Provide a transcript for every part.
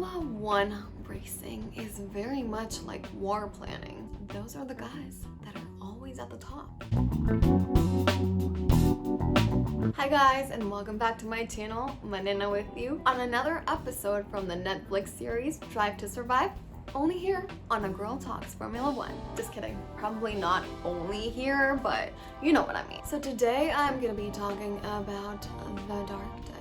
Formula One racing is very much like war planning. Those are the guys that are always at the top. Hi guys, and welcome back to my channel. Manena with you on another episode from the Netflix series Drive to Survive. Only here on A Girl Talks Formula One. Just kidding, probably not only here, but you know what I mean. So today I'm gonna be talking about the dark days.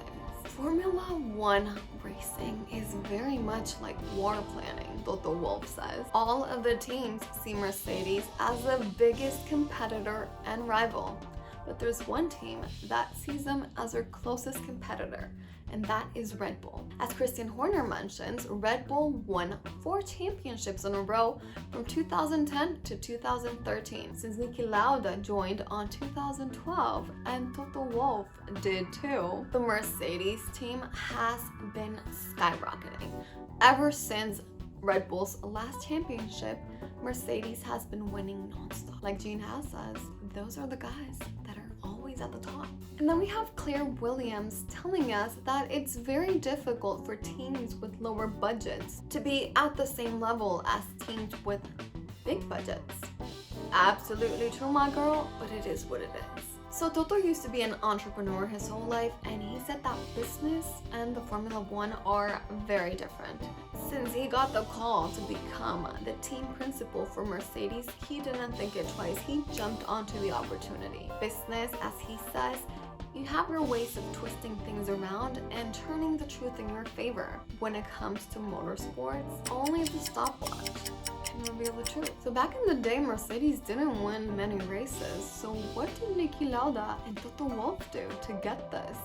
Formula One racing is very much like war planning, Toto Wolff says. All of the teams see Mercedes as the biggest competitor and rival. But there's one team that sees them as their closest competitor, and that is Red Bull. As Christian Horner mentions, Red Bull won 4 championships in a row from 2010 to 2013, since Niki Lauda joined on 2012, and Toto Wolff did too. The Mercedes team has been skyrocketing. Ever since Red Bull's last championship, Mercedes has been winning nonstop. Like Gene Haas says, those are the guys that are always at the top. And then we have Claire Williams telling us that it's very difficult for teams with lower budgets to be at the same level as teams with big budgets. Absolutely true, my girl, but it is what it is. So Toto used to be an entrepreneur his whole life, and he said that business and the Formula One are very different. Since he got the call to become the team principal for Mercedes, he didn't think it twice. He jumped onto the opportunity. Business, as he says, you have your ways of twisting things around and turning the truth in your favor. When it comes to motorsports, only the stopwatch can reveal the truth. So back in the day, Mercedes didn't win many races. So what did Niki Lauda and Toto Wolff do to get this?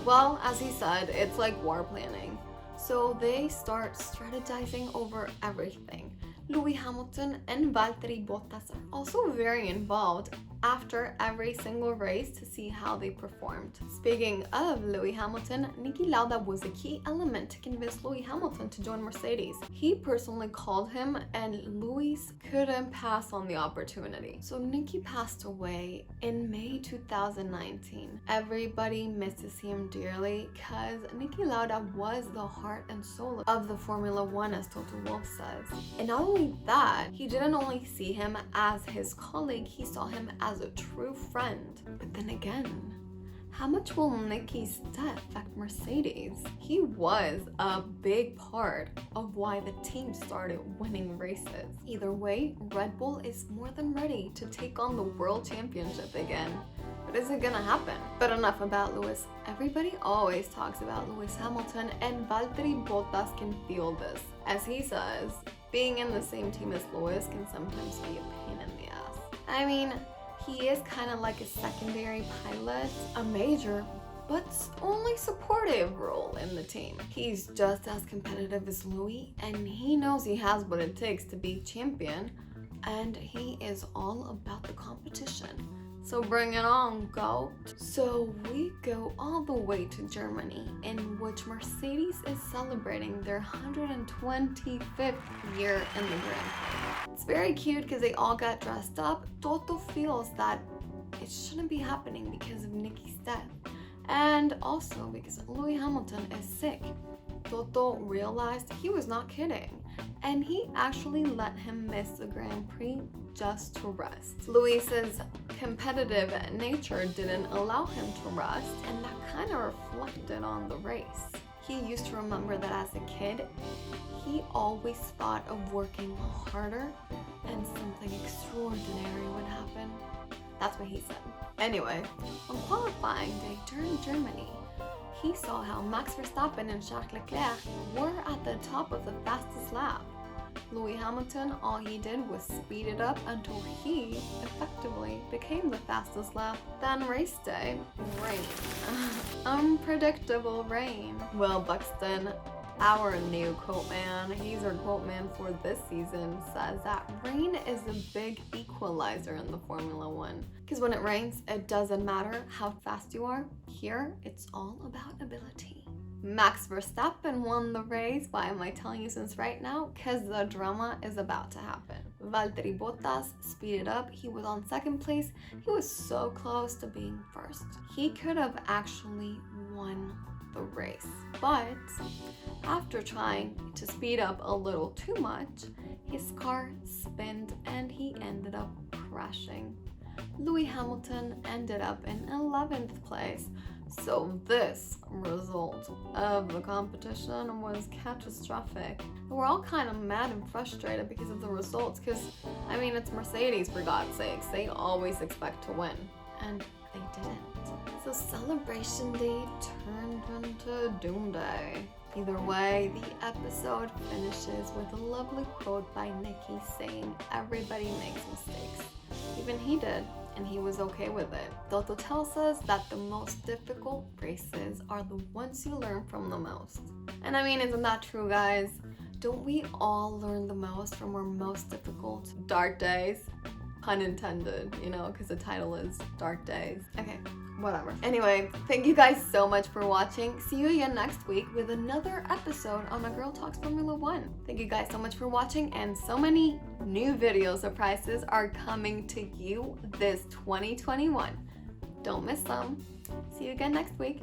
Well, as he said, it's like war planning. So they start strategizing over everything. Lewis Hamilton and ValtteriBottas are also very involved after every single race to see how they performed. Speaking of Lewis Hamilton, Niki Lauda was a key element to convince Lewis Hamilton to join Mercedes. He personally called him, and Lewis couldn't pass on the opportunity. So Niki passed away in May 2019. Everybody misses him dearly because Niki Lauda was the heart and soul of the Formula One, as Toto Wolff says. And not only that, he didn't only see him as his colleague, he saw him as a true friend. But then again, how much will Niki's death affect Mercedes? He was a big part of why the team started winning races. Either way, Red Bull is more than ready to take on the World Championship again. But is it gonna happen? But enough about Lewis. Everybody always talks about Lewis Hamilton, and ValtteriBottas can feel this. As he says, being in the same team as Lewis can sometimes be a pain in the ass. I mean, he is kind of like a secondary pilot, a major, but only supportive role in the team. He's just as competitive as Louis, and he knows he has what it takes to be champion, and he is all about the competition. So bring it on, GOAT. So we go all the way to Germany, in which Mercedes is celebrating their 125th year in the Grand Prix. It's very cute because they all got dressed up. Toto feels that it shouldn't be happening because of Niki's death, and also because Lewis Hamilton is sick. Toto realized he was not kidding, and he actually let him miss the Grand Prix just to rest. Luis's competitive nature didn't allow him to rest, and that kind of reflected on the race. He used to remember that as a kid, he always thought of working harder and something extraordinary would happen. That's what he said. Anyway, on qualifying day during Germany, he saw how Max Verstappen and Charles Leclerc were at the top of the fastest lap. Lewis Hamilton, all he did was speed it up until he effectively became the fastest lap. Then race day, rain. Unpredictable rain. Will Buxton, our new quote man, he's our quote man for this season, says that rain is a big equalizer in the Formula One. Because when it rains, it doesn't matter how fast you are. Here, it's all about ability. Max Verstappen won the race. Why am I telling you since right now? Because the drama is about to happen. ValtteriBottas speeded up. He was on second place. He was so close to being first. He could have actually won the the race. But after trying to speed up a little too much, his car spinned and he ended up crashing. Lewis Hamilton ended up in 11th place. So this result of the competition was catastrophic. We're all kind of mad and frustrated because of the results, because, I mean, it's Mercedes, for God's sakes. They always expect to win, and they didn't. So Celebration Day turned into Doom Day. Either way, the episode finishes with a lovely quote by Niki saying, "Everybody makes mistakes." Even he did, and he was okay with it. Toto tells us that the most difficult races are the ones you learn from the most. And I mean, isn't that true, guys? Don't we all learn the most from our most difficult dark days? Pun intended, you know, because the title is Dark Days. Okay, whatever. Anyway, thank you guys so much for watching. See you again next week with another episode on A Girl Talks Formula One. Thank you guys so much for watching, and so many new video surprises are coming to you this 2021. Don't miss them. See you again next week.